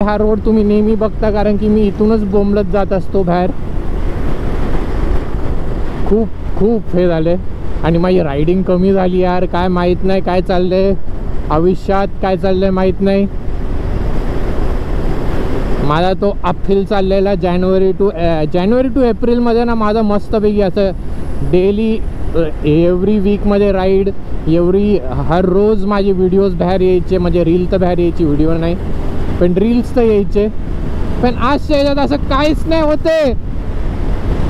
हा रोड तुम्ही नेहमी बघता, कारण की मी इथूनच बोंबलत जात असतो बाहेर. खूप खूप हे झाले आणि माझी रायडिंग कमी झाली यार. काय माहीत नाही काय चाललंय आयुष्यात, काय चाललंय माहीत नाही. माझा तो अपहिल चाललेला जानेवारी टू एप्रिलमध्ये ना, माझा मस्तपैकी असं डेली एव्हरी वीकमध्ये राईड, हर रोज माझे व्हिडिओज बाहेर यायचे. म्हणजे रील तर बाहेर यायची, व्हिडिओ नाही, पण रील्स तर यायचे. पण आजच्या ह्याच्यात असं काहीच नाही होते,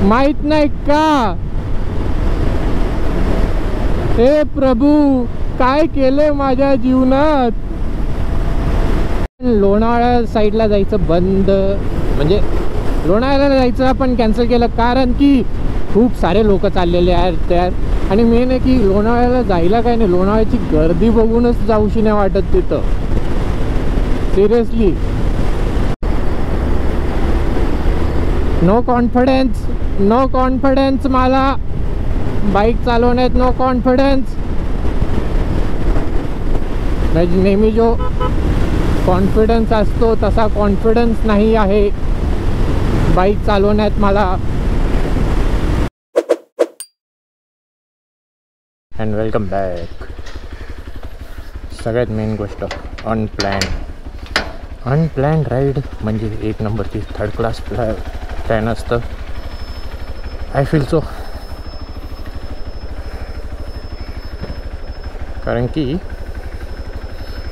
माहीत नाही का. हे प्रभू, काय केलंय माझ्या जीवनात. लोणावळा साईडला जायचं बंद, म्हणजे लोणावळ्याला जायचं आपण कॅन्सल केलं, कारण की खूप सारे लोक चाललेले आहेत त्यात. आणि मेन आहे की लोणावळ्याला जायला काय नाही, लोणावळ्याची गर्दी बघूनच जाऊशी नाही वाटत तिथं, सिरियसली. नो कॉन्फिडन्स मला बाईक चालवण्यात, नो कॉन्फिडन्स. म्हणजे नेहमी जो कॉन्फिडन्स असतो तसा कॉन्फिडन्स नाही आहे बाईक चालवण्यात मला. And welcome back. सगळ्यात मेन गोष्ट अनप्लॅन्ड राईड म्हणजे एक नंबरची थर्ड क्लास प्लॅन असतं. I feel so. कारण की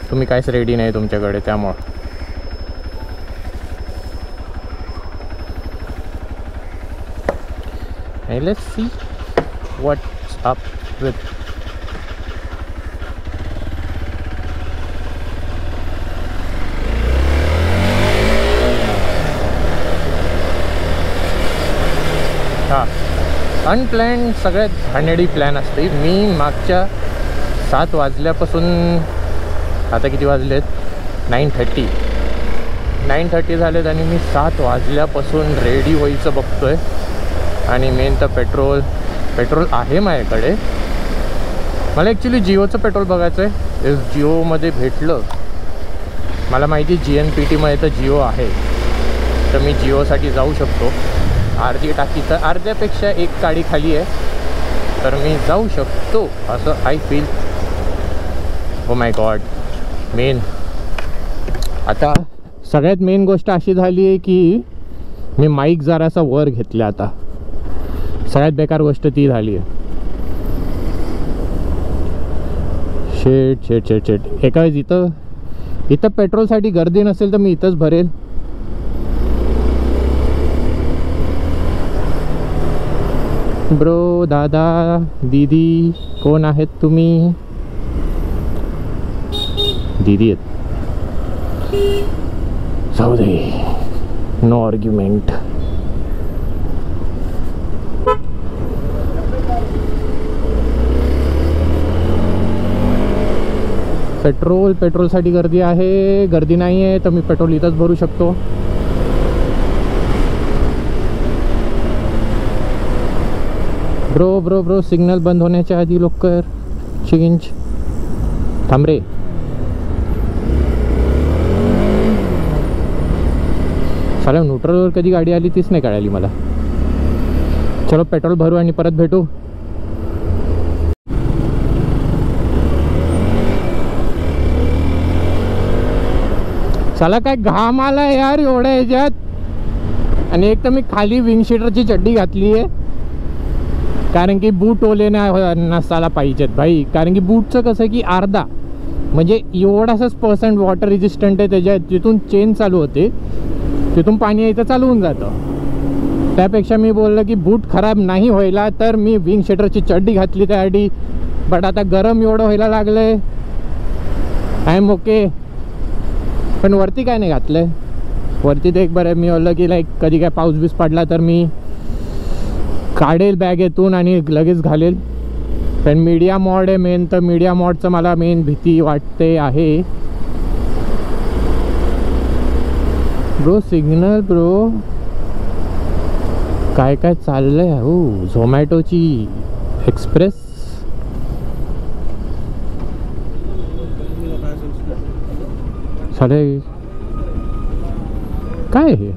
तुम्ही काहीच रेडी नाही तुमच्याकडे, त्यामुळं. Let's see what's up with. हां, अनप्लॅन्ड सगळ्यात घाणेरडी प्लॅन असते. मी मागच्या 7 वाजल्यापासून, आता किती वाजलेत, 9:30 झालेत आणि मी 7 वाजल्यापासून रेडी व्हायचं बघतोय. आणि मेन तर पेट्रोल आहे माझ्याकडे. मला ॲक्च्युली जिओचं पेट्रोल बघायचं आहे. जिओमध्ये भेटलं, मला माहिती GNPTमध्ये तर जिओ आहे, तर मी जिओसाठी जाऊ शकतो. अर्धी टाकी तर अर्ध्यापेक्षा एक गाडी खाली आहे, तर मी जाऊ शकतो असं I feel. Oh my God. Main आता सगळ्यात मेन गोष्ट अशी झाली आहे की मी माईक जरासा वर घेतला. आता सगळ्यात बेकार गोष्ट ती झाली आहे. शेट एका वेळेस इथं पेट्रोलसाठी गर्दी नसेल तर मी इथंच भरेल. ब्रो, दादा, दीदी, कोण आहेत तुम्ही? दीदी आहेत, जाऊ दे, नो आर्ग्युमेंट. पेट्रोलसाठी गर्दी आहे, गर्दी नाही आहे तर मी पेट्रोल इथंच भरू शकतो. ब्रो सिग्नल बंद होण्याच्या आधी लवकर चेंज. थांब रे. साला न्यूट्रलवर कधी गाडी आली तीच नाही कळाली मला. चलो पेट्रोल भरू आणि परत भेटू. साला काय घाम आला यार एवढ्या ह्याच्यात. आणि एक तर मी खाली विंगशीटरची चड्डी घातली आहे, कारण की बूट ओले नसायला पाहिजेत भाई. कारण की बूटचं कसं आहे की अर्धा म्हणजे एवढासाच % वॉटर रेजिस्टंट आहे त्याच्यात. जिथून चेन चालू होते तिथून पाणी यायचं चालू होऊन जातं. त्यापेक्षा मी बोललं की बूट खराब नाही व्हायला तर मी विंग शटरची चड्डी घातली त्यासाठी. बट आता गरम एवढं व्हायला लागलं आहे, आय एम ओके. पण वरती काय नाही घातलं आहे. वरती ते एक बरं मी बोललं की लाईक कधी काय पाऊस बीस पडला तर मी काढेल बॅगेतून आणि लगेच घालेल. पण मीडिया मॉड आहे मेन, तर मीडिया मॉडचं मला मेन भीती वाटते आहे. ब्रो सिग्नल ब्रो, काय चाललंय. हो, झोमॅटोची एक्सप्रेस. साले काय हे?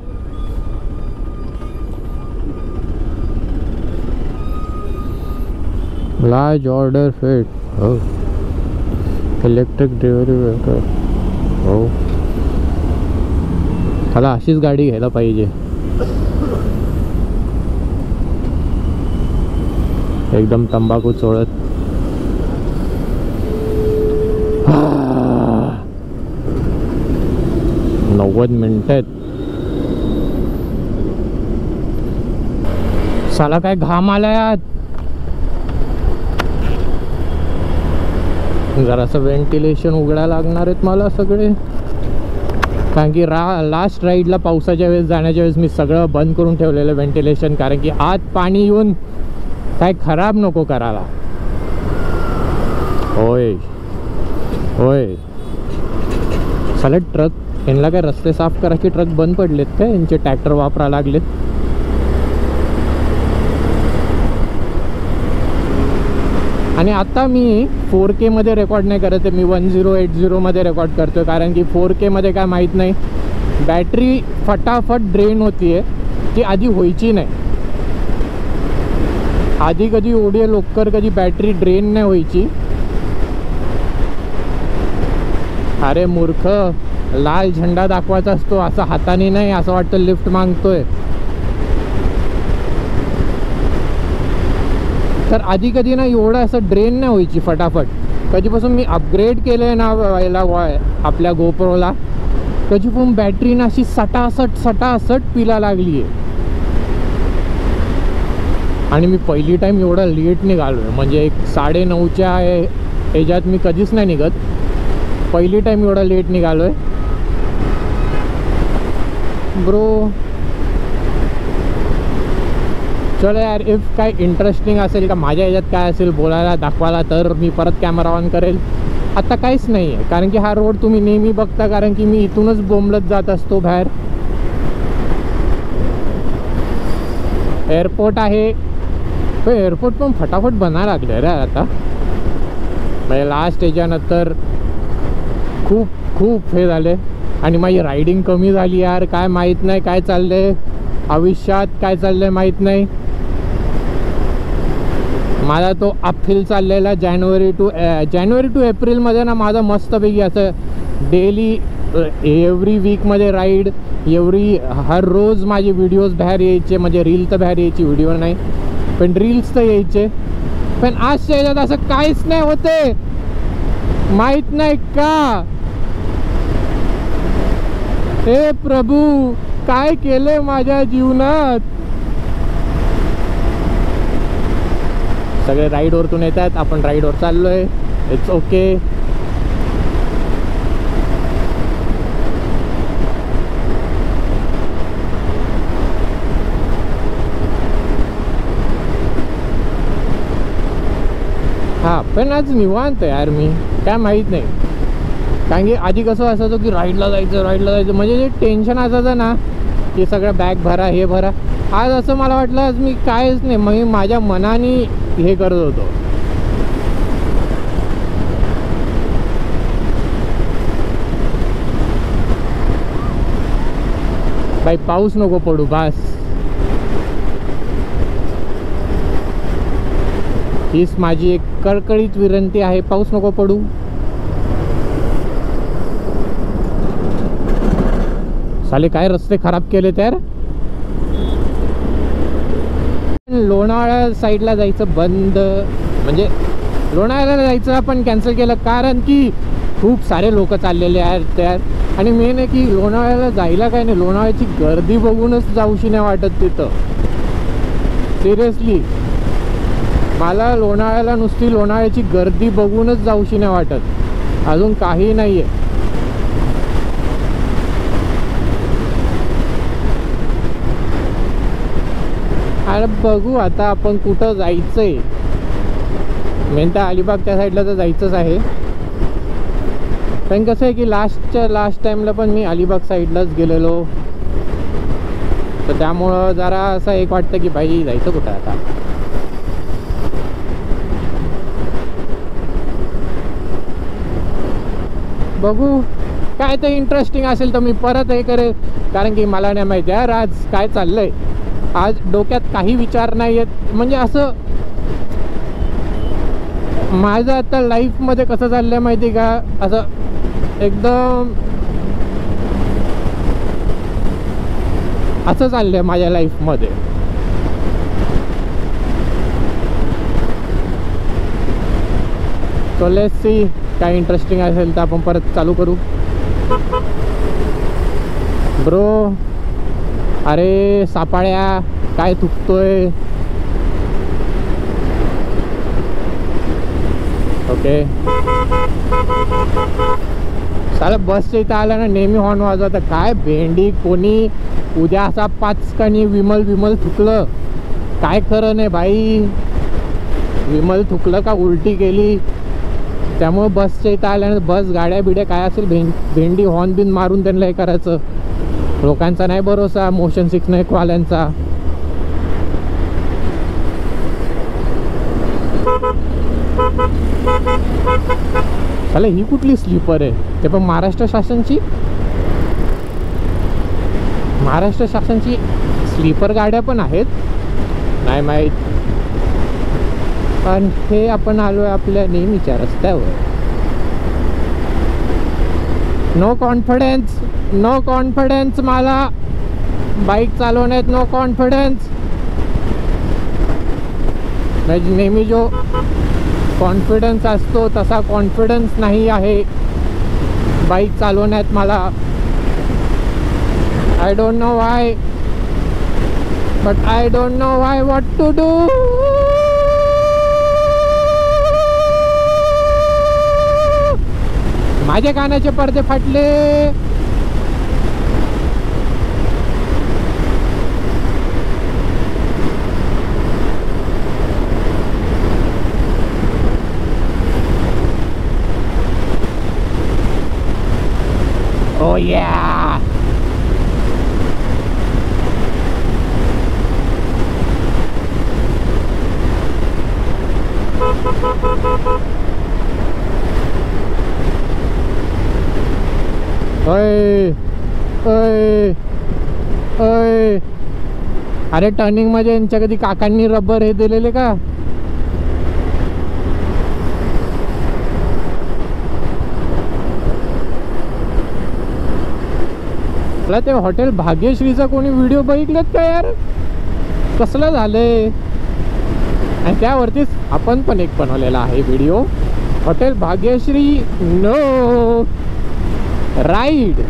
Large order fit. हो. Electric delivery vehicle. हो. मला अशीच गाडी घ्यायला पाहिजे. एकदम तंबाखू चोळत. 90 मिनिटं. साला काय घाम आलाय आज. जरासं व्हेंटिलेशन उघडायला लागणार आहेत मला सगळे, कारण की लास्ट राईडला पावसाच्या वेळेस जाण्याच्या वेळेस मी सगळं बंद करून ठेवलेलं व्हेंटिलेशन, कारण की आत पाणी येऊन काय खराब नको करायला. होय होय. साला ट्रक यांना काय रस्ते साफ करायचे ट्रक बंद पडलेत काय? यांचे ट्रॅक्टर वापरा लागलेत. आणि आता मी 4K मध्ये रेकॉर्ड नाही करत आहे, मी 1080 मध्ये रेकॉर्ड करतोय, कारण की 4K मध्ये काय माहीत नाही, बॅटरी फटाफट ड्रेन होतीये, ती आधी व्हायची नाही. आधी कधी एवढी लवकर कधी बॅटरी ड्रेन नाही व्हायची. अरे मूर्ख, लाल झेंडा दाखवायचा असतो, असं हाताने नाही, असं वाटतं लिफ्ट मागतोय. तर आधी कधी ना एवढं असं ड्रेन नाही व्हायची फटाफट. कधीपासून मी अपग्रेड केलं आहे ना याला आपल्या गोप्रोला, कधीपासून बॅटरी ना अशी सटासट पिला लागली आहे. आणि मी पहिली टाईम एवढा लेट निघालो आहे, म्हणजे 9:30च्या ह्याच्यात मी कधीच नाही निघत, पहिली टाईम एवढा लेट निघालो आहे ब्रो. चलो यार, इफ काय इंटरेस्टिंग असेल का माझ्या ह्याच्यात काय असेल बोलायला दाखवायला तर मी परत कॅमेरा ऑन करेल. आता काहीच नाही आहे, कारण की हा रोड तुम्ही नेहमी बघता, कारण की मी इथूनच बोंबलत जात असतो बाहेर. एअरपोर्ट आहे, पण एअरपोर्ट पण फटाफट बनायला लागलं रे आता, म्हणजे लास्ट याच्यानंतर खूप हे झाले. आणि माझी रायडिंग कमी झाली यार, काय माहीत नाही काय चाललंय आयुष्यात, काय चाललंय माहीत नाही. माझा तो अपहिल चाललेला जानेवारी टू एप्रिलमध्ये ना, माझा मस्तपैकी असं डेली एव्हरी वीकमध्ये राईड, हर रोज माझे व्हिडिओज बाहेर यायचे, म्हणजे रील तर बाहेर यायची, व्हिडिओ नाही पण रील्स तर यायचे. पण आजच्या ह्याच्यात असं काहीच नाही होते, माहीत नाही का. हे प्रभू, काय केलंय माझ्या जीवनात. सगळे राईडवरतून येतात, आपण राईडवर चाललोय, इट्स ओके. हां, पण आज निवांत यार, मी काय माहीत नाही, कारण की आधी कसं असायचं की राईडला जायचं म्हणजे जे टेन्शन असायचं ना की सगळं बॅग भरा हे भरा. आज असं मला वाटलं आज मी कायच नाही, मग माझ्या मनाने हे करत होतो. बाई पाऊस नको पडू बस, हीच माझी एक कळकळीत विनंती आहे, पाऊस नको पडू. साले काय रस्ते खराब केले तर. लोणावळा साईडला जायचं बंद, म्हणजे लोणावळ्याला जायचं आपण कॅन्सल केलं, कारण की खूप सारे लोक चाललेले आहेत त्यात. आणि मेन आहे की लोणावळ्याला जायला काय नाही, लोणावळ्याची गर्दी बघूनच जाऊशी नाही वाटत तिथं. सिरियसली मला लोणावळ्याला नुसती लोणावळ्याची गर्दी बघूनच जाऊशी नाही वाटत, अजून काही नाही आहे. अरे बघू आता आपण कुठं जायचंय. मेन तर अलिबागच्या साईडला तर जायचंच आहे, पण कसं आहे की लास्ट टाईमला पण मी अलिबाग साईडलाच गेलेलो, तर त्यामुळं जरा असं एक वाटतं की भाई जायचं कुठं आता. बघू काय ते इंटरेस्टिंग असेल तर मी परत हे करेल, कारण की मला नाही माहिती यार आज काय चाललंय. आज डोक्यात काही विचार नाही आहेत. म्हणजे असं माझं आता लाईफमध्ये कसं चाललंय माहिती का, असं एकदम असं चाललंय माझ्या लाईफमध्ये. सो लेट्स सी काय इंटरेस्टिंग असेल तर आपण परत चालू करू. ब्रो अरे सापाळ्या काय थुकतोय. ओके साला बसच्या इथं आला ना नेहमी हॉर्न वाजवता. काय भेंडी कोणी उद्या असा पाचकानी विमल थुकलं काय खरं नाही भाई. विमल थुकलं का उलटी केली, त्यामुळं बसच्या इथं आल्यानंतर बस गाड्या बिड्या काय असेल भेंडी हॉर्न बिन मारून त्यांना हे करायचं. लोकांचा नाही भरोसा मोशन सिकनेस वाल्यांचा. चला ही कुठली स्लीपर आहे ते पण महाराष्ट्र शासनची स्लीपर गाड्या पण आहेत नाही माहीत. पण हे आपण आलो आहे आपल्या नेहमीच्या रस्त्यावर. नो कॉन्फिडन्स मला बाईक चालवण्यात. नो कॉन्फिडन्स म्हणजे नेहमी जो कॉन्फिडन्स असतो तसा कॉन्फिडन्स नाही आहे बाईक चालवण्यात मला. I don't know why, but I don't know why what to do. माझे कानाचे पडदे फाटले. Oh yeah. अरे टर्निंग मध्ये यांच्या कधी काकांनी रबर हे दिलेले का. मला ते हॉटेल भाग्यश्रीचा कोणी व्हिडिओ बघितलेत का यार, कसलं झालंय. आणि त्यावरतीच आपण पण एक बनवलेला आहे video. Hotel Bhagyashree no ride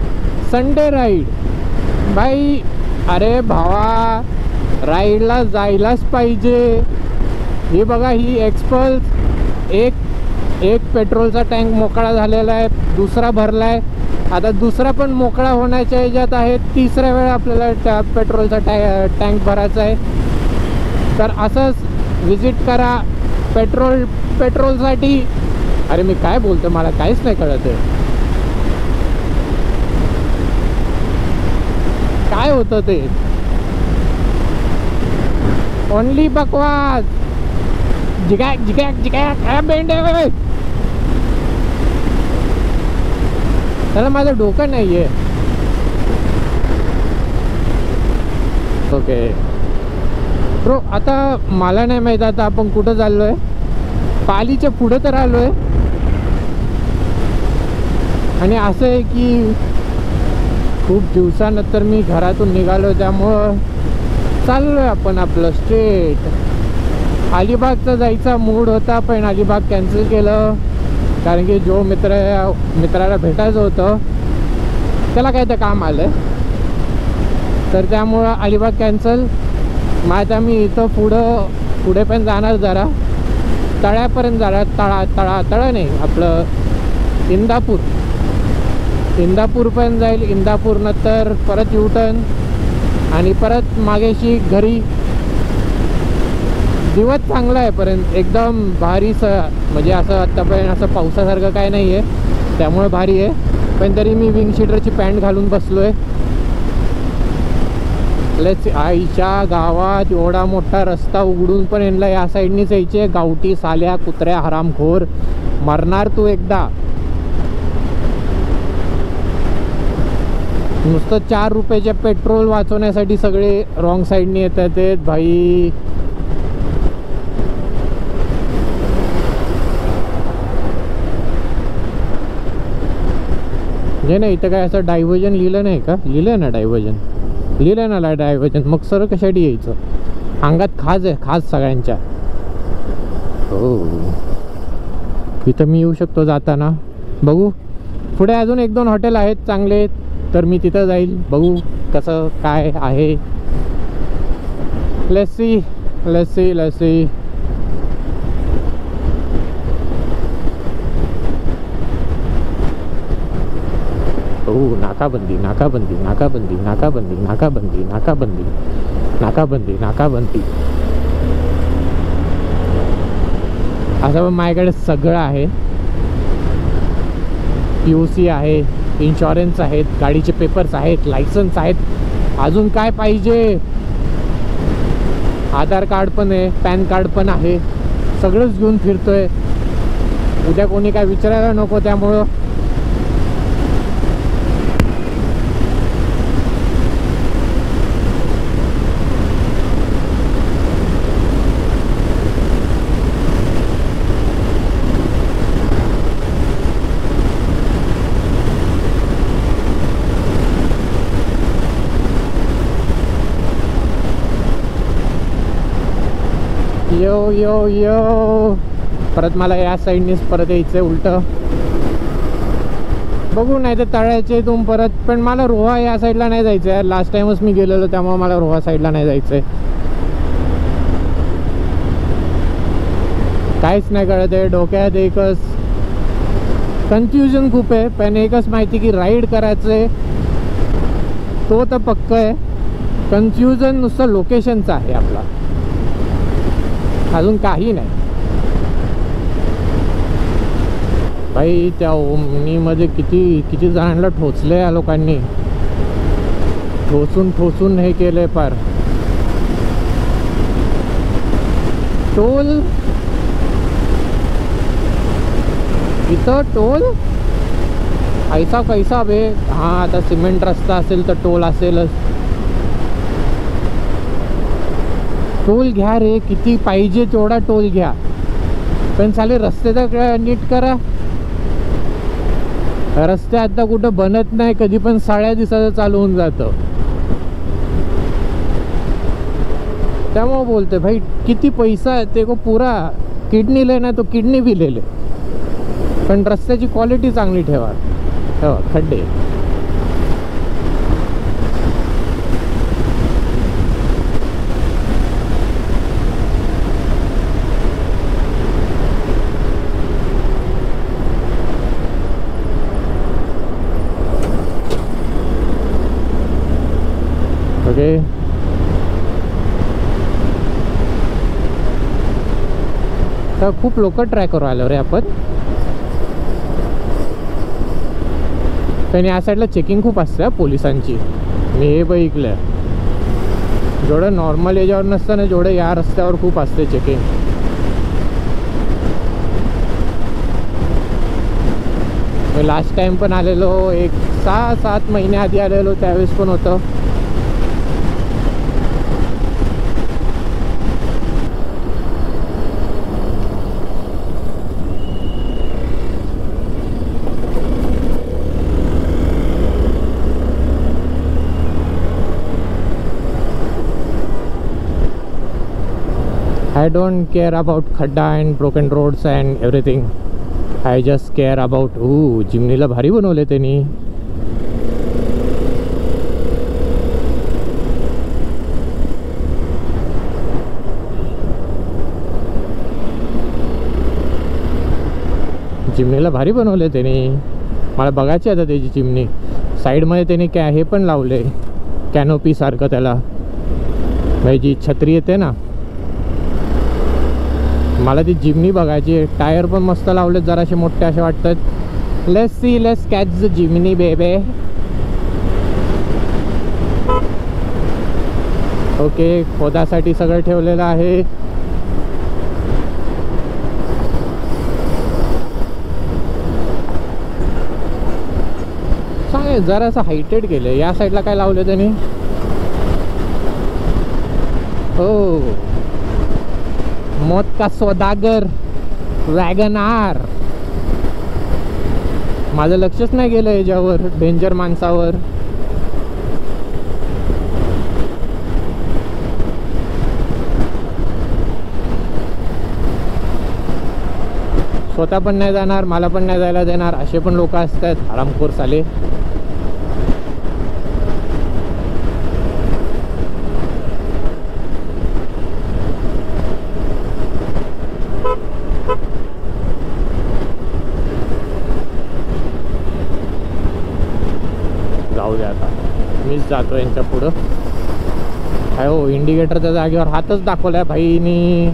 Sunday ride. भाई अरे भावा राईडला जायलाच पाहिजे. हे बघा ही एक्सपल्स एक पेट्रोलचा टँक मोकळा झालेला आहे, दुसरा भरला आहे, आता दुसरा पण मोकळा होण्याच्या ह्याच्यात आहे. तिसऱ्या वेळा आपल्याला पेट्रोलचा टँक भरायचा आहे. तर असंच विजिट करा पेट्रोलसाठी. अरे मी काय बोलतो मला काहीच नाही कळत आहे काय होतं ते. ओनली बकवास जिगॅक बेंड आहे. त्याला माझं डोकं नाहीये. ओके ब्रो आता मला नाही माहित आता आपण कुठं चाललोय. पालीच्या पुढं तर आलोय आणि असं आहे की खूप दिवसानंतर मी घरातून निघालो, त्यामुळं चाललोय आपण आपलं स्ट्रेट. अलिबागचा जायचा मूड होता पण अलिबाग कॅन्सल केलं कारण की जो मित्राला भेटायचं होतं त्याला काय तर काम आलं, तर त्यामुळं अलिबाग कॅन्सल. मग आता मी इथं पुढे पण जाणार, जरा तळ्यापर्यंत जाणार. तळा नाही आपलं इंदापूर पण जाईल. इंदापूर नंतर परत युटर्न आणि परत मागेशी घरी. दिवस चांगला आहे पर्यंत एकदम भारी. म्हणजे असं आत्तापर्यंत असं पावसासारखं काय नाही आहे त्यामुळे भारी आहे. पण तरी मी विंग शीटरची पॅन्ट घालून बसलो आहे. आईच्या गावात एवढा मोठा रस्ता उघडून पण यांना या साईडनीच यायचे. गावठी साल्या कुत्र्या हरामखोर मरणार तू एकदा. नुसतं 4 रुपयाच्या पेट्रोल वाचवण्यासाठी सगळे रॉंग साईडने येतात ते भाई. जे नाही इथं काय असं डायव्हर्जन लिहिलं नाही का? लिहिलं ना डायव्हर्जन, लिहिलं ना डायव्हर्जन. मग सर कशासाठी यायचं? अंगात खाज आहे, खाज सगळ्यांच्या. हो इथं मी येऊ शकतो जाताना. बघू पुढे अजून 1-2 हॉटेल आहेत चांगले, तर मी तिथं जाईल. बघू कसं काय आहे. लस्सी लस्सी लस्सी. हो नाकाबंदी नाकाबंदी नाकाबंदी नाकाबंदी नाकाबंदी नाकाबंदी नाकाबंदी नाकाबंदी. असं माझ्याकडे सगळं आहे. POC आहे, इन्शुरन्स आहेत, गाडीचे पेपर्स आहेत, लायसन्स आहेत. अजून काय पाहिजे? आधार कार्ड पण आहे, पॅन कार्ड पण आहे. सगळंच घेऊन फिरतोय. उद्या कोणी काय विचारायला नको. त्यामुळं यो यो यो. परत मला या साईडनीच परत यायचं आहे उलटं. बघू नाही तर तळ्याचे तुम परत. पण मला रोहा या साईडला नाही जायचं आहे. लास्ट टाइमच मी गेलेलो त्यामुळे मला रोहा साईडला नाही जायचं आहे. काहीच नाही कळत आहे डोक्यात. एकच कन्फ्युजन खूप आहे. पण एकच माहिती की राईड करायचं आहे तो तर पक्क आहे. कन्फ्युजन नुसतं लोकेशनचं आहे आपला, अजून काही नाही. भाई त्या ओमनीमध्ये किती जणांना ठोचले या लोकांनी. ठोचून हे केलंय पार. टोल इथं टोल ऐसा कैसा बे. हां आता सिमेंट रस्ता असेल तर टोल असेलच. टोल घ्या रे, किती पाहिजे तेवढा टोल घ्या. पण साले रस्ते तर नीट करा. रस्ते आता कुठं बनत नाही, कधी पण 3 दिवसाचं चालू होऊन जातं. त्यामुळे बोलते भाई किती पैसा आहे ते को पूरा किडनी लेना तो किडनी भी ले ले, पण रस्त्याची क्वालिटी चांगली ठेवा. खड्डे ओके. तर खूप लोक ट्रॅकवर आलो रे आपण. पण या साईडला चेकिंग खूप असते पोलिसांची. मी हे बघितलं. जेवढं नॉर्मल याच्यावर नसतं ना, जेवढं या रस्त्यावर खूप असते चेकिंग. लास्ट टाइम पण आलेलो, एक 6-7 महिने आधी आलेलो, त्यावेळेस पण होतं. I don't care about khadda and broken roads and everything. I just care about जिमनीला भारी बनवले त्यांनी. चिमणीला भारी बनवले त्यांनी. मला बघायची आता त्याची चिमणी. साईडमध्ये त्यांनी हे पण लावले कॅनोपी सारखं त्याला. म्हणजे जी छत्री येते ना, मला ती जिमनी बघायची. टायर पण मस्त लावलेत, जराशे मोठे असे वाटतात. Let's see, let's catch the Jimny baby. Okay, खोदासाठी सगळं ठेवलेलं आहे. नाही जरा असं हायटेड केलं. या साईडला काय लावलं त्यांनी? हो, मौत का सौदागर वॅगन आर. माझं लक्षच नाही गेलं याच्यावर, डेंजर माणसावर. स्वतः पण नाही जाणार, मला पण नाही जायला देणार, असे पण लोक असतात हरामखोर साले. जाऊ दे आता, मीच जातो यांच्या पुढं. काय हो, इंडिकेटरच्या जागेवर हातच दाखवलाय भाईनी.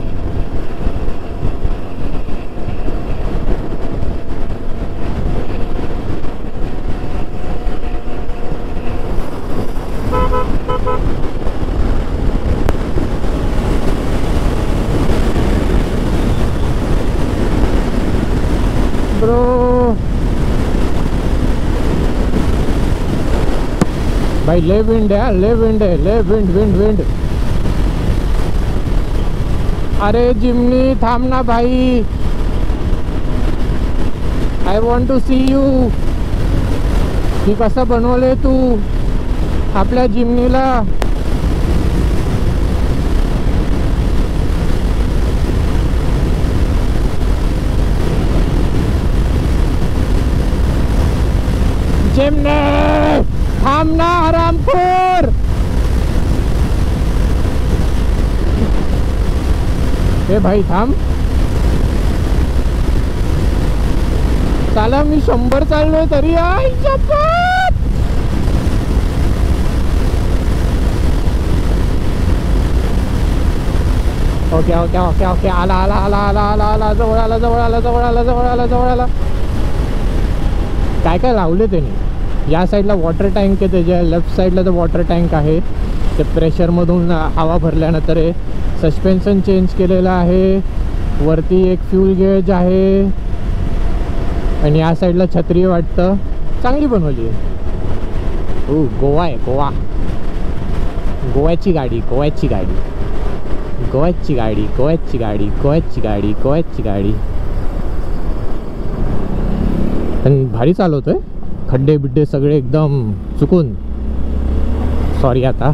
भाई ले विंड है, ले विंड है, ले विंड विंड विंड. अरे जिमनी थांब ना भाई, I want to see you. मी कसं बनवले तू आपल्या जिमनीला. जिमने थांब ना हरामखोर. हे भाई थांब. चला मी 100 चाललोय तरी. आई शपथ. ओके ओके ओके ओके, आला आला आला आला आला आला, जवळ आला जवळ आला जवळ आला जवळ आला जवळ आला. काय काय लावले त्यांनी. या साईडला वॉटर टँक आहे, त्याच्या लेफ्ट साईडला तर वॉटर टँक आहे. ते प्रेशरमधून हवा भरल्यानंतर आहे. सस्पेन्शन चेंज केलेलं आहे. वरती एक फ्यूल गेज आहे आणि या साईडला छत्री वाटतं. चांगली बनवली आहे. हो, गोवा आहे गोवा. गोव्याची गाडी, गोव्याची गाडी, गोव्याची गाडी, गोव्याची गाडी, गोव्याची गाडी, गोव्याची गाडी. पण भारी चालवतोय. खड्डे बिड्डे सगळे एकदम चुकून. सॉरी आता.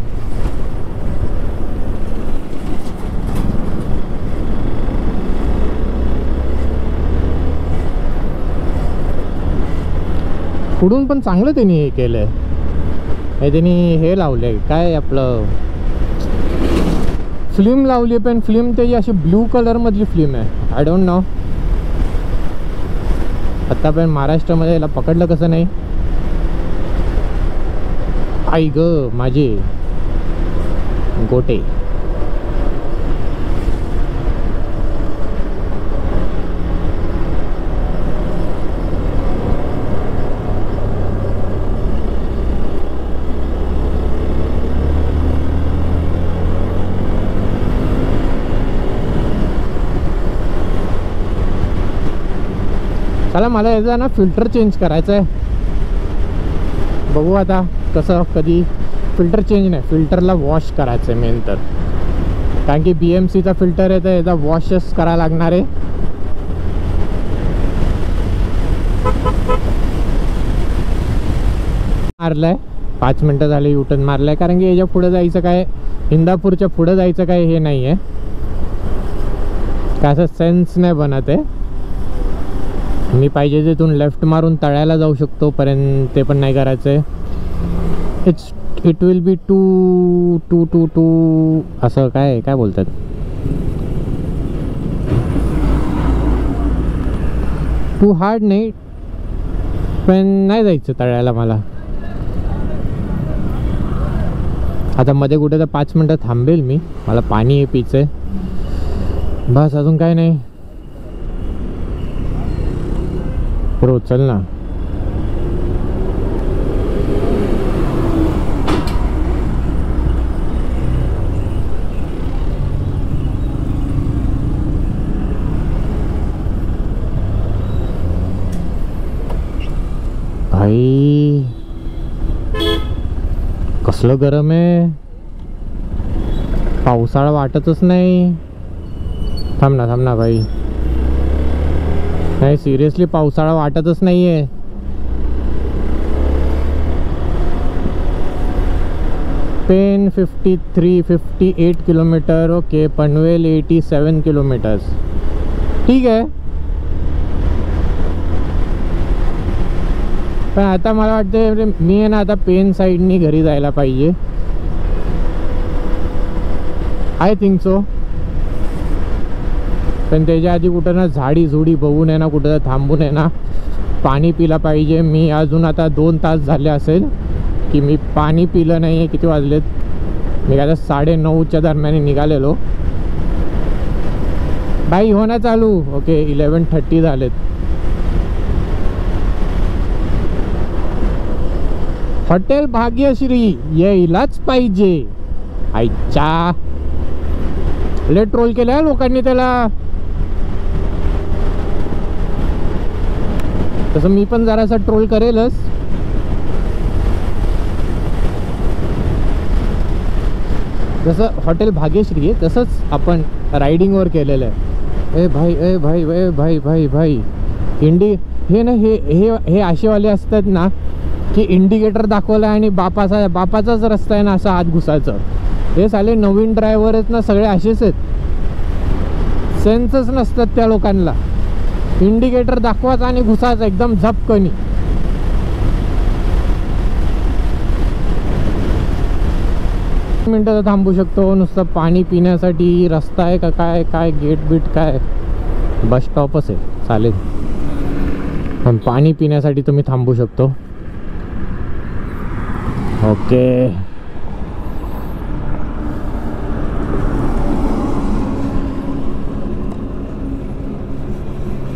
पुढून पण चांगलं त्यांनी हे केलंय. हे त्यांनी हे लावलंय काय आपलं फिल्म लावली, पण फिल्म त्याची अशी ब्लू कलर मधली फिल्म आहे. आय डोंट नो आता पण महाराष्ट्रामध्ये याला पकडलं कसं नाही. आई ग माझे गोटे. चला मला याचा ना फिल्टर चेंज करायचं आहे. बघू आता कसं. कधी फिल्टर चेंज नाही, फिल्टरला वॉश करायचं आहे मेन तर. कारण की BMCचा फिल्टर आहे तर याचा वॉशच करायला लागणार आहे. मारलाय 5 मिनटं झाले युटर्न मारलाय. कारण की याच्या पुढे जायचं काय, इंदापूरच्या पुढे जायचं काय हे नाही आहे. काय असं सेन्स नाही बनत आहे. मी पाहिजे तिथून लेफ्ट मारून तळ्याला जाऊ शकतो पर्यंत, ते पण नाही करायचं आहे. इट विल बी टू असं काय काय बोलतात. टू हार्ड नाही, पण नाही जायचं तळ्याला मला. आता मध्ये कुठे तर 5 मिनटं थांबेल मी. मला पाणी प्यायचं आहे बस, अजून काय नाही. प्रो चल ना. भाई कसलं गरम आहे, पावसाळा वाटतच नाही. थांब ना भाई, नाही सिरियसली पावसाळा वाटतच नाहीये. Pen 58 kilometre, okay. Panvel 87 kilometres, ठीक आहे. पण आता मला वाटतं मी आहे ना आता पेन साईडनी घरी जायला पाहिजे. I think so. पण त्याच्या आधी कुठं ना झाडी झुडी बघून आहे ना कुठं थांबून आहे ना पाणी पिला पाहिजे. मी अजून आता 2 तास झाले असेल की मी पाणी पिलं नाही आहे. किती वाजलेत, मी आता 9:30च्या दरम्यान निघालेलो. बाई हो ना चालू, ओके. 11:30 झालेत. हॉटेल भाग्यश्री यायलाच पाहिजे. आईच्या लय ट्रोल केल्या लोकांनी त्याला. तसं मी पण जरासा ट्रोल करेलच. जसं हॉटेल भाग्यश्री आहे तसंच आपण रायडिंगवर केलेलं आहे. ए भाई हे ना हे असेवाले असतात ना की इंडिकेटर दाखवला आणि बापाचाच रस्ता आहे ना असं आत घुसायचं. हे साले नवीन ड्रायव्हर आहेत ना सगळे असेच आहेत. सेन्सच नसतात त्या लोकांना. इंडिकेटर दाखवायचा आणि घुसायचा एकदम झपकनी. मिनटं थांबू शकतो नुसतं पाणी पिण्यासाठी. रस्ता आहे का काय गेट बीट काय, बस स्टॉपच आहे चालेल. पण पाणी पिण्यासाठी तुम्ही थांबू शकतो. Okay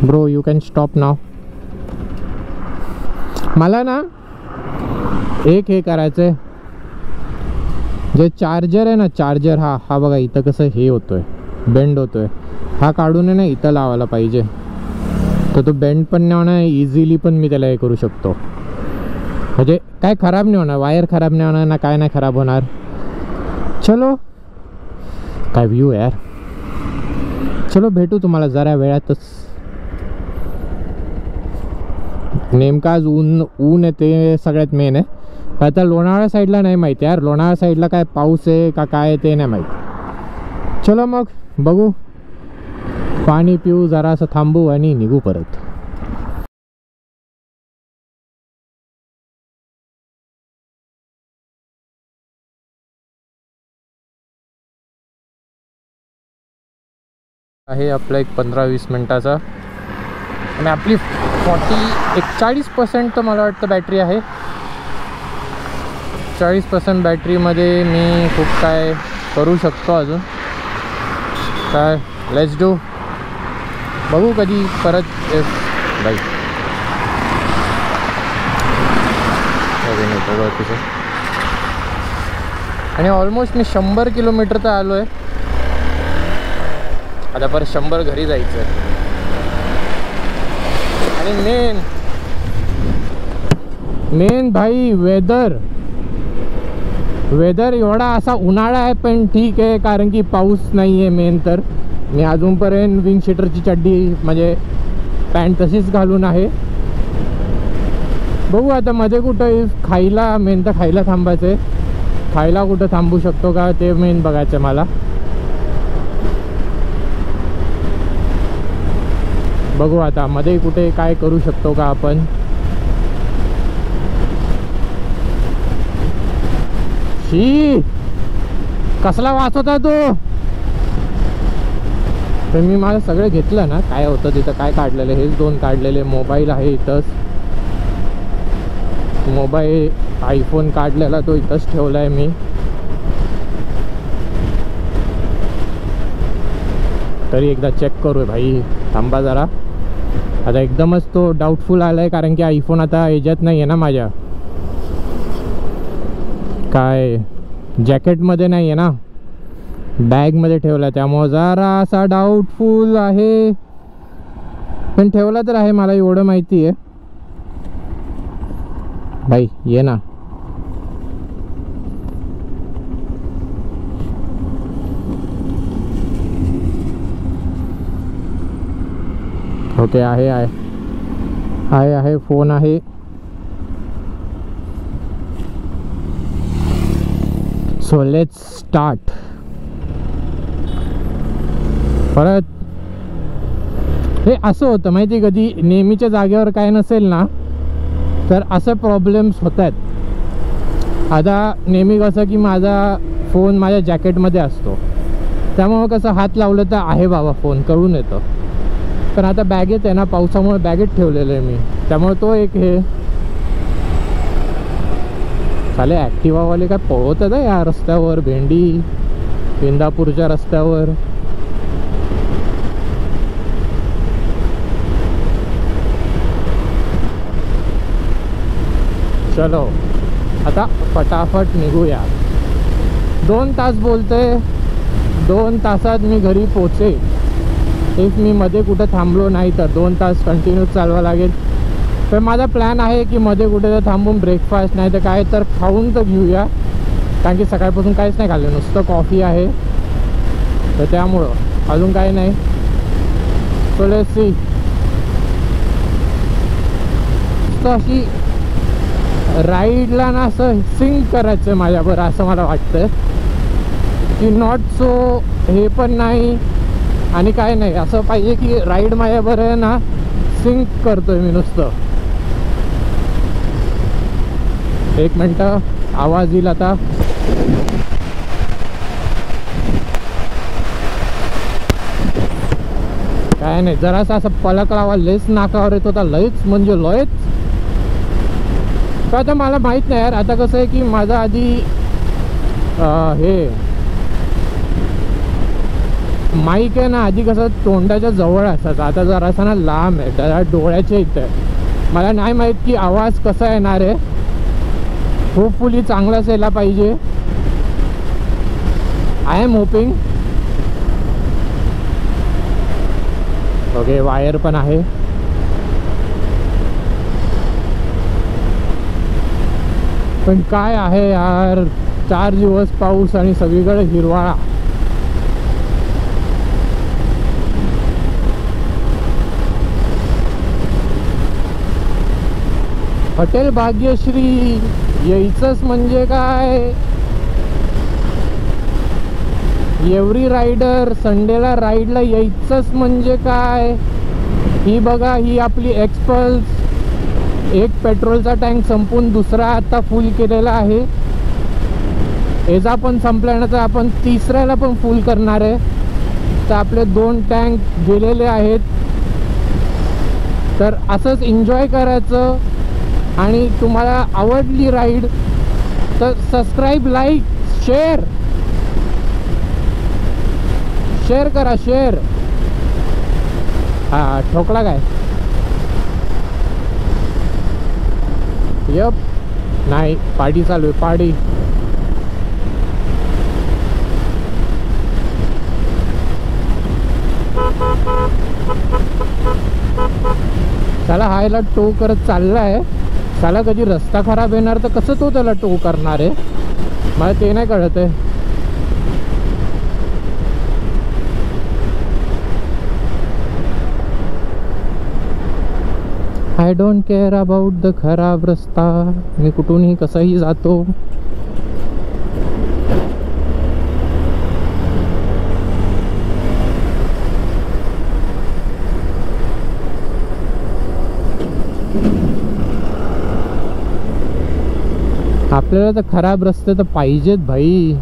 bro, you can stop now. मला ना एक हे करायचं आहे, जे चार्जर आहे ना चार्जर, हा बघा इथं कसं हे होतोय, बेंड होतोय. हा काढून आहे ना इथं लावायला पाहिजे. तर तो बेंड पण नाही होणार, इझिली पण मी त्याला हे करू शकतो. म्हणजे काय खराब नाही होणार, वायर खराब नाही होणार ना, काय नाही खराब होणार. चलो काय व्ह्यू यार. चलो भेटू तुम्हाला जरा वेळातच. नेमका आज ऊन आहे ते सगळ्यात मेन आहे. आता लोणावळा साईडला नाही माहिती यार, लोणावळा साईडला काय पाऊस आहे का काय ते नाही माहिती. चलो मग बघू, पाणी पिऊ, जरा असं थांबू आणि निघू परत. आहे आपला एक 15-20 मिनटाचा आणि आपली 41% तर मला वाटतं बॅटरी आहे. 40% बॅटरीमध्ये मी खूप काय करू शकतो अजून. काय लेट्स डू. बघू कधी परत बाईक आणि ऑलमोस्ट मी 100 किलोमीटर तर आलो आहे. आता परत 100 घरी जायचं आहे. आणि मेन भाई वेदर एवढा असा उन्हाळा आहे पण ठीक आहे, कारण की पाऊस नाही आहे. मेन तर मी अजूनपर्यंत विंग शीटरची चड्डी म्हणजे पॅन्ट तशीच घालून आहे. बघू आता मध्ये कुठं खायला, मेन तर खायला थांबायचं आहे. खायला कुठं थांबू शकतो का ते मेन बघायचं मला. बघू आता मध्ये कुठे काय करू शकतो का आपण. शी कसला वास होता तो. तर मी मला सगळं घेतलं ना, काय होतं तिथं काय काढलेलं, हेच 2 काढलेले. मोबाईल आहे इथंच, मोबाईल आयफोन काढलेला तो इथंच ठेवला आहे मी. तरी एकदा चेक करू भाई, थांबा जरा. आता एकदमच तो डाऊटफुल आला आहे, कारण की आयफोन आता याच्यात नाही आहे ना माझ्या, काय जॅकेटमध्ये नाही आहे ना, बॅगमध्ये ठेवला, त्यामुळे जरा असा डाऊटफुल आहे. पण ठेवला तर आहे, मला एवढं माहिती आहे. भाई ये ना, ओके आहे फोन आहे. So let's start. परत हे असं होतं माहिती, कधी नेहमीच्या जागेवर काय नसेल ना तर असे प्रॉब्लेम्स होत आहेत. आता नेहमी कसं की माझा फोन माझ्या जॅकेटमध्ये असतो, त्यामुळं कसं हात लावलं तर आहे बाबा फोन कळून येतं. पण आता बॅगेत आहे ना, पावसामुळे बॅगेत ठेवलेलं आहे मी, त्यामुळे तो एक हे चाले. ॲक्टिवावाले काय पळवतात या रस्त्यावर, भेंडी इंदापूरच्या रस्त्यावर. चलो आता फटाफट निघूया. 2 तास बोलते, 2 तासात मी घरी पोचे. एक मी मध्ये कुठं थांबलो नाही तर 2 तास कंटिन्यू चालवा लागेल. तर माझा प्लॅन आहे की मध्ये कुठे तर थांबून ब्रेकफास्ट नाही तर काय तर खाऊन तर घेऊया, कारण की सकाळपासून काहीच नाही खाल्लं, नुसतं कॉफी आहे. तर त्यामुळं अजून काही नाही. So let's see. तर अशी राईडला ना असं सिंक करायचं आहे माझ्याबरोबर, असं मला वाटतं की नॉट सो हे पण नाही आणि काय नाही, असं पाहिजे की राईड माझ्याबरोबर आहे ना सिंक करतोय मी नुसतं. 1 मिनटं, आवाज येईल आता. काय नाही, जरासा असं पलक लावा लेस नाकावर येत होता, लयच म्हणजे लयच. तर आता मला माहीत नाही यार, आता कसं आहे की माझा आधी हे माईक आहे ना, आधी कसं तोंडाच्या जवळ असायचं, आता जरासा ना लांब आहे, जरा डोळ्याच्या इथं आहे. मला नाही माहीत की आवाज कसा येणार आहे. होपफुली चांगलाच यायला पाहिजे. I am hoping. Okay, wire पण आहे. पण काय आहे यार, 4 दिवस पाऊस आणि सगळीकडे हिरवाळा. हॉटेल भाग्यश्री यायचंच म्हणजे काय, एव्हरी रायडर संडेला राईडला यायचंच म्हणजे काय. ही बघा, ही आपली एक्सपल्स, एक पेट्रोलचा टँक संपून दुसरा आता फुल केलेला आहे. याचा पण संपल्यानंतर आपण तिसऱ्याला पण फुल करणार आहे. तर आपले 2 टँक गेलेले आहेत. तर असंच एन्जॉय करायचं. आणि तुम्हाला आवडली राईड तर सबस्क्राईब, लाईक, शेअर करा, शेअर. हा ठोकला काय? यप, नाही, पार्टी चालू आहे, पार्टी. त्याला हायला टो करत चाललाय. त्याला कधी रस्ता खराब येणार तर कसं तो त्याला टो करणार आहे, मला ते नाही कळत आहे. I don't care about the खराब रस्ता, मी कुठूनही कसंही जातो. आपल्याला तर खराब रस्ते तर पाहिजेत भाई.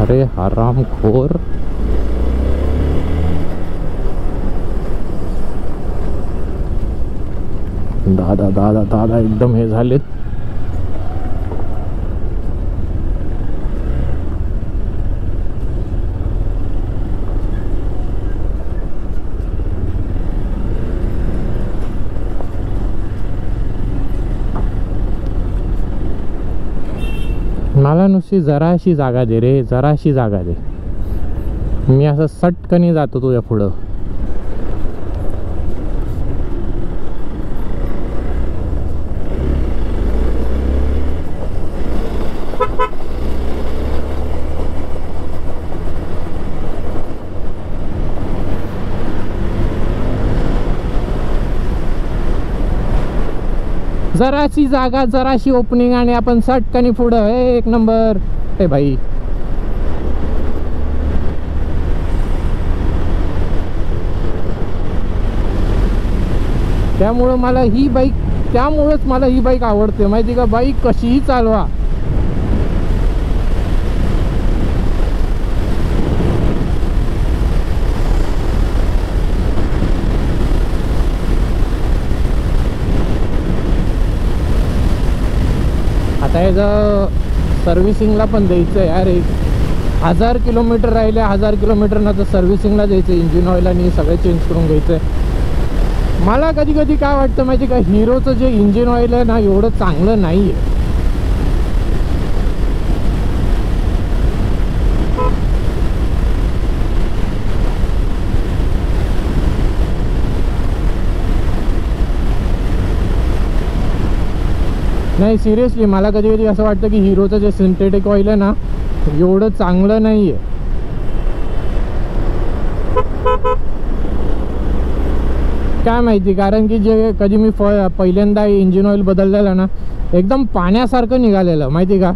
अरे हरामखोर. दादा दादा दादा एकदम हे झालेत. मला नुसती जराशी जागा दे रे, जराशी जागा दे. मी असं सटकनी जातो तुझ्या पुढं. जराशी जागा, जराशी ओपनिंग आणि आपण सटकनी पुढं. एक नंबर. हे भाई त्यामुळं मला ही बाईक, त्यामुळेच मला ही बाईक आवडते माहिती का. बाईक कशीही चालवा. आता याचं सर्व्हिसिंगला पण द्यायचं आहे यार. 1000 किलोमीटर राहिले. 1000 किलोमीटर तर सर्व्हिसिंगला द्यायचं. इंजिन ऑइल आणि सगळे चेंज करून घ्यायचं आहे. मला कधी कधी काय वाटतं माहिती का, हिरोचं जे इंजिन ऑइल आहे ना एवढं चांगलं नाही आहे. नाही सिरियसली मला कधी कधी असं वाटतं की हिरोचं जे सिंथेटिक ऑइल आहे ना एवढं चांगलं नाही आहे. काय माहिती, कारण की जे कधी मी पहिल्यांदा इंजिन ऑइल बदललेलं ना एकदम पाण्यासारखं निघालेलं माहिती का.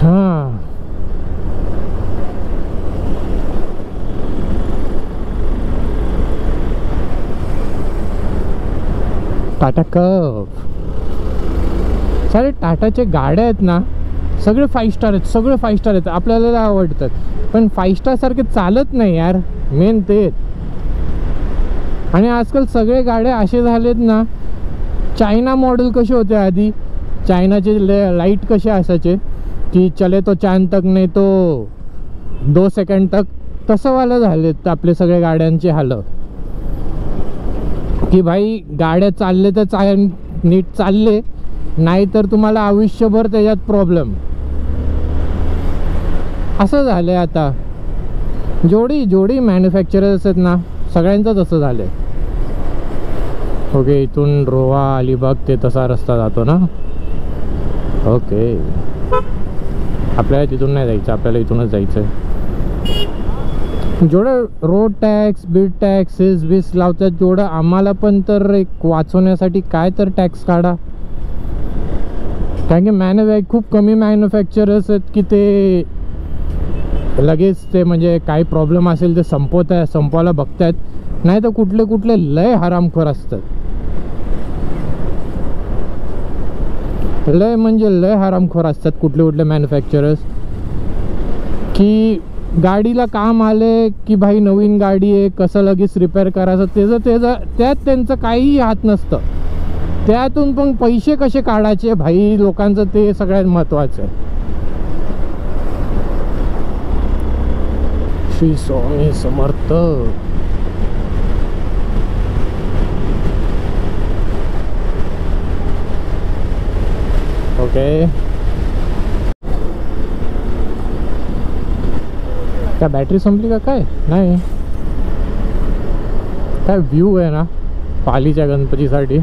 हां टाटा कर्व. सारे टाटाचे गाड्या आहेत ना सगळे 5 स्टार आहेत. सगळे 5 स्टार आहेत. आपल्याला आवडतात पण 5 स्टार सारखे चालत नाही यार. मेन ते. आणि आजकाल सगळे गाड्या असे झालेत ना. चायना मॉडेल कसे होते आधी, चायनाचे लाईट कसे असायचे की चले तो चांद तक नाही तो 2 सेकंड तक, तसं वालं झालेत आपले सगळे गाड्यांचे हाल. की भाई गाड्या चालले तर नीट चालले, नाही तर तुम्हाला आयुष्यभर त्याच्यात प्रॉब्लेम. असं झालंय आता. जोडी मॅन्युफॅक्चरर्स आहेत ना सगळ्यांचंच असं झालंय. ओके इथून रोहा अलिबाग ते तसा रस्ता जातो ना. ओके आपल्याला तिथून नाही जायचं, आपल्याला इथूनच जायचं आहे. जेवढं रोड टॅक्स बीड टॅक्स बीस लावतात तेवढं आम्हाला पण तर एक वाचवण्यासाठी काय तर टॅक्स काढा. कारण की खूप कमी मॅन्युफॅक्चरर्स आहेत की ते लगेच ते म्हणजे काही प्रॉब्लेम असेल ते संपवायला बघतायत. नाही तर कुठले लय हरामखोर असतात. लय म्हणजे लय हरामखोर असतात कुठले मॅन्युफॅक्चरर्स की गाडीला काम आले की भाई नवीन गाडी आहे कसं लगेच रिपेअर करायचं त्यात त्यांचं काहीही हात नसतं. त्यातून पण पैसे कसे काढायचे भाई लोकांचं ते सगळ्यात महत्त्वाचं आहे. श्री स्वामी समर्थ. ओके क्या बॅटरी संपली का काय. नाही काय व्ह्यू आहे ना पालीच्या गणपतीसाठी.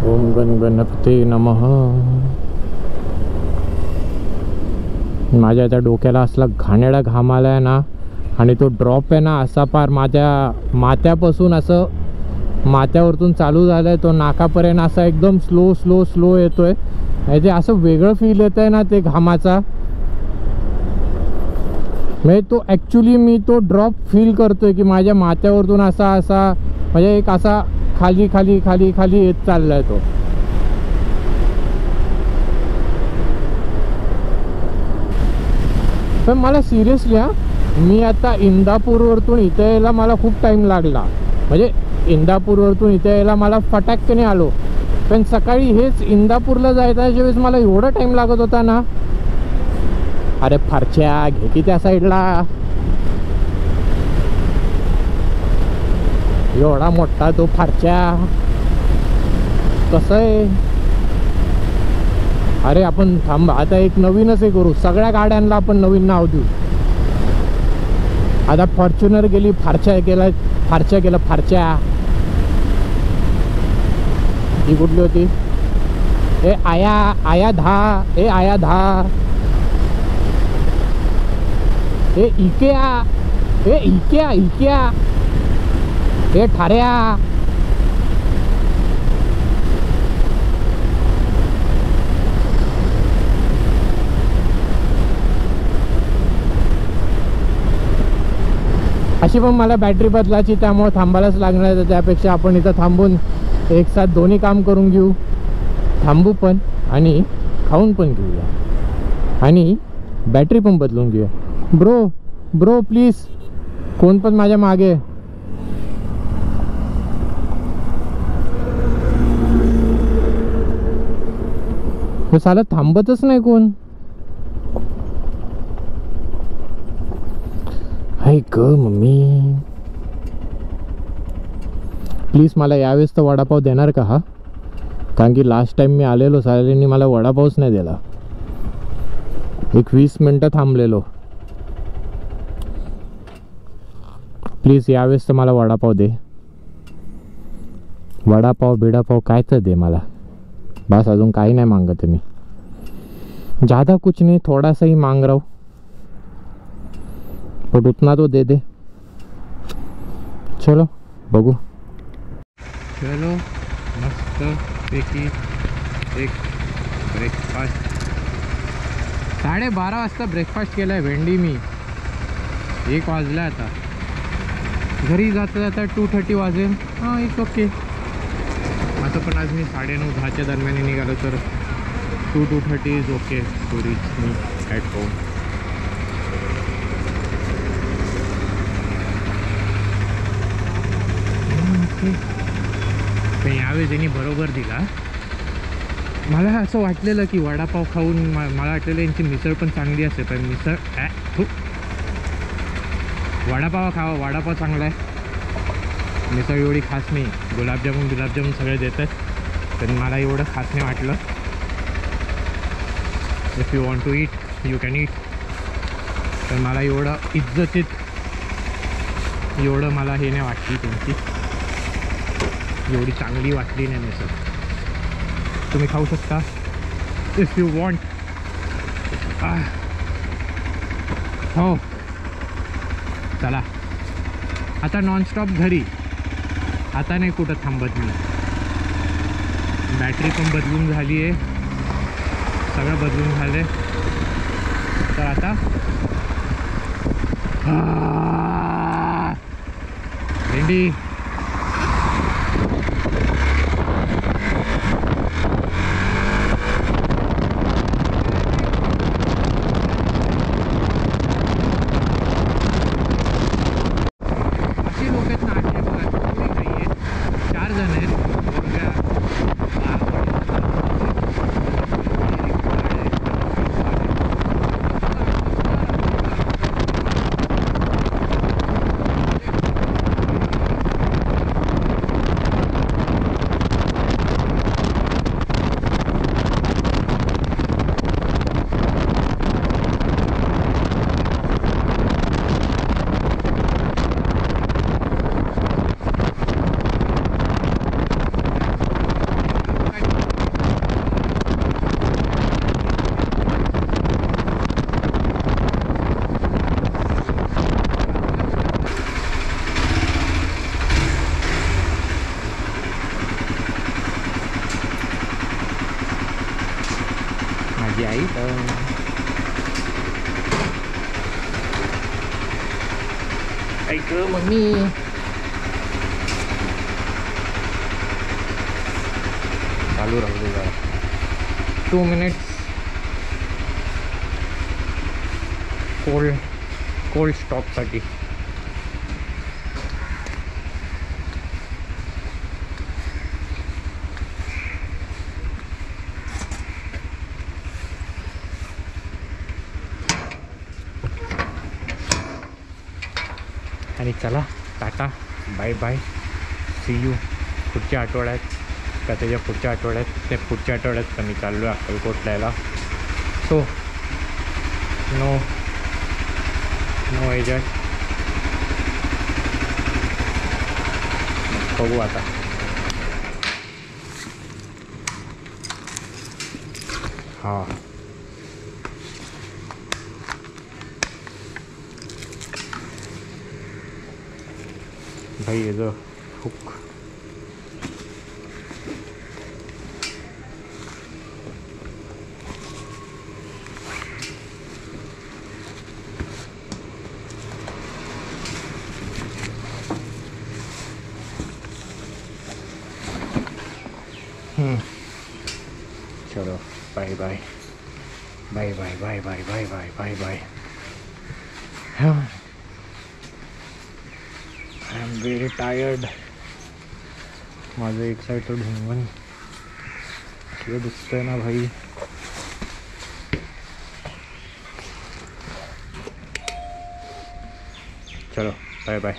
ओम गणपती नमः. माझ्या त्या डोक्याला असला घाणेरडा घाम आलाय ना. आणि तो ड्रॉप आहे ना असा पार माझ्या माथ्यापासून असं माथ्यावरतून चालू झालाय तो नाकापर्यंत असा एकदम स्लो येतोय. ते असं वेगळं फील येत आहे ना ते घामाचा. म्हणजे तो ॲक्च्युली मी तो ड्रॉप फील करतोय की माझ्या माथ्यावरतून असा म्हणजे एक असा खाली येत चाललाय तो. पण मला सिरियसली मी आता इंदापूरवरतून इथे यायला मला खूप टाईम लागला. म्हणजे इंदापूरवरतून इथे यायला मला फटाक्याने आलो. पण सकाळी हेच इंदापूरला जायचा ज्यावेळेस मला एवढा टाईम लागत होता ना. अरे फारच्या घे की त्या साईडला. एवढा मोठा तो फारच्या कसं आहे. अरे आपण थांबा आता एक नवीनच हे करू. सगळ्या गाड्यांना आपण नवीन नाव देऊ. आता फॉर्च्युनर गेली, फारच्या गेला फारच्या. ही कुठली होती? ए आया 10, ए आया 10, ए इक्या, ए इक्या, ए ठाऱ्या. अशी पण मला बॅटरी बदलायची, त्यामुळे थांबायलाच लागणार आहे. त्यापेक्षा आपण इथं थांबून एक साथ दोन्ही काम करून घेऊ. थांबू पण आणि खाऊन पण घेऊया आणि बॅटरी पण बदलून घेऊया. ब्रो प्लीज, कोण पण माझ्या मागे. हे साला थांबतच नाही कोण. हाय ग मम्मी, प्लीज मला यावेळेस तर वडापाव देणार का हा? कारण की लास्ट टाइम मी आलेलो, साऱ्यांनी मला वडापावच नाही दिला. एक 20 मिनटं थांबलेलो. प्लीज यावेळेस तर मला वडापाव दे. वडापाव बिडापाव काय तर दे मला, बस. अजून काही नाही मागत मी, ज़्यादा कुछ नहीं, थोड़ा सा ही मांग रहा हूँ, पर उतना तो दे दे. चलो बघू. चलो मस्त पैकी एक ब्रेकफास्ट. 12:30 वाजता ब्रेकफास्ट केला आहे भेंडी मी. 1 वाजला आता. घरी जाता जाता 2:30 वाजेल. हां इट्स ओके. आता पण आज मी 9:30-10च्या दरम्यान निघालो, तर 2:30 is okay to reach me at home. पण यावेळेस यांनी बरोबर दिला. मला असं वाटलेलं की वडापाव खाऊन मला वाटलेलं यांची मिसळ पण चांगली असेल, पण मिसळ वडापाव खावा, वडापाव चांगला आहे, मिसळ एवढी खास नाही. गुलाबजामुन सगळे देतात, पण मला एवढं खास नाही वाटलं. If you want to eat you can eat, पण मला एवढं इज्जतीत एवढं मला हे नाही वाटली, त्यांची एवढी चांगली वाटली नाही मिसळ. तुम्ही खाऊ शकता इफ यू वॉन्ट. हो चला आता नॉनस्टॉप घरी. आता नाही कुठं थांबत मी. बॅटरी पण बदलून झाली आहे, सगळं बदलून झालं आहे. तर आता भेंडी. आई ऐक मम्मी. चालू राहू दे जरा 2 मिनिट्स. कोल्ड स्टॉपसाठी. आणि चला tata bye bye, see you पुढच्या आठवड्यात का त्याच्या पुढच्या आठवड्यात. ते पुढच्या आठवड्यात मी चाललो आहे अक्कलकोटला. सो नो ह्याच्यात बघू आता. हा भाई ये जो हुक चलो bye bye bye bye bye bye bye bye bye bye. I am very tired. माझं एक साईड तर ढुंगण किती दिसतंय ना भाई. चलो बाय बाय.